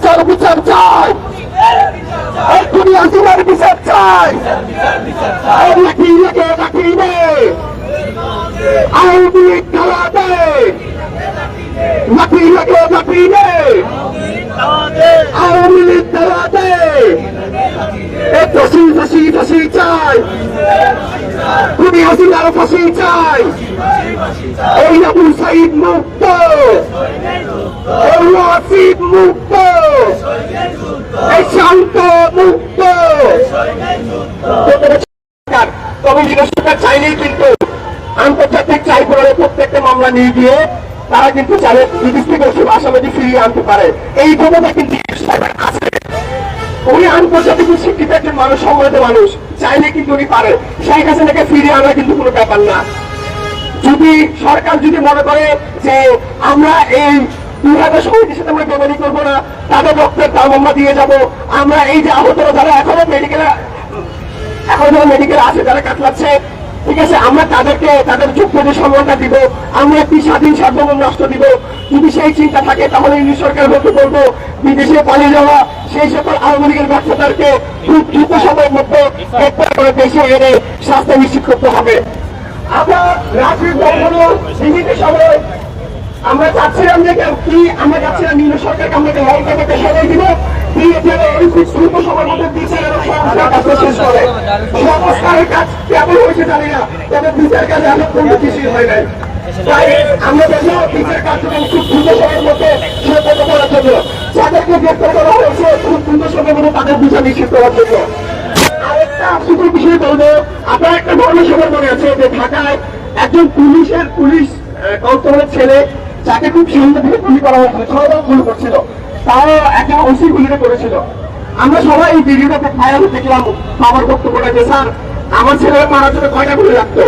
বিচার বিচার চাই, এক্ষুনি হাসিনার বিচার চাই। নাকি লেগে নাকি নে আওয়ামী লীগ খেলাতে, নাকি লেগে নাকি নে আওয়ামী লীগ খেলাতে। ফাঁসি ফাঁসি ফাঁসি চাই, খুনি হাসিনার ফাঁসি চাই। এই আবু সাইদ মুক্ত, এই ওয়াসিফ মুক্ত, এই শান্ত মুক্ত। তবে সরকার চাইলেই কিন্তু আন্তর্জাতিক ট্রাইব্যুনালে প্রত্যেকটা মামলা নিয়ে গিয়ে তারা কিন্তু চাইলে বিদেশ থেকে আসামিদের ফিরিয়ে আনতে পারে। এই ক্ষমতা কিন্তু আছে। উনি আন্তর্জাতিক শিক্ষিত একজন মানুষ, সম্মানিত মানুষ, চাইলে কিন্তু উনি পারে। শেখ হাসিনাকে ফিরিয়ে আনা কিন্তু কোনো ব্যাপার না। যদি সরকার যদি মনে করে যে আমরা এই 2000 শহীদের সাথে আমরা বেমানি করবো না, তাদের রক্তের দাম আমরা দিয়ে যাবো, আমরা এই যে আহতরা যারা এখনো মেডিকেলে আছে, যারা কাতলাচ্ছে, ঠিক আছে, আমরা তাদেরকে তাদের যোগ্য যে সম্মানটা দিব, আমরা একটি স্বাধীন সার্বভৌম রাষ্ট্র দিব। যদি সেই চিন্তা থাকে তাহলে ইংলিশ সরকার বলতে বলবো বিদেশে পালিয়ে যাওয়া সেই সকল আওয়ামী লীগের ব্যবসাদারকে খুব দ্রুত সময়ের মধ্যে গ্রেপ্তার করে দেশে এনে শাস্তি নিশ্চিত করতে হবে। আমরা রাজনীতি দলগুলো বিভিন্ন সময় আমরা চাচ্ছিলাম যে কি আমরা চাচ্ছিলাম নিম্ন সরকারকে আমরা হাইকোর্টে সরাই দিব, দ্রুত সময়ের মধ্যে বিচার এবং সংস্কার কাজ শেষ করে। সংস্কারের কাজ কেমন হয়েছে জানি না, তবে বিচার কাজে এখন কোনো কিছুই হয় নাই। তাই আমরা দেখবো বিচার কার্যক্রম খুব দ্রুত সময়ের মধ্যে সম্পন্ন করার জন্য, যাদেরকে গ্রেপ্তার করা হয়েছে খুব দ্রুত সময়ের মধ্যে তাদের বিচার নিশ্চিত করার জন্য। আরেকটা আফসোসের বিষয় বলবো, আপনার একটা গণসভার মনে আছে যে ঢাকায় একজন পুলিশ কনস্টেবলের ছেলে, যাকে খুব সামনে থেকে গুলি করা হয়েছিল, 6 জন গুলি করছিল, তাও একটা ওসি গুলিটা করেছিল। আমরা সবাই এই ভিডিওটাতে ফায়ার দেখলাম, আমার বক্তব্যটা যে স্যার আমার ছেলেরা মারার জন্য 9টা গুলি লাগতো।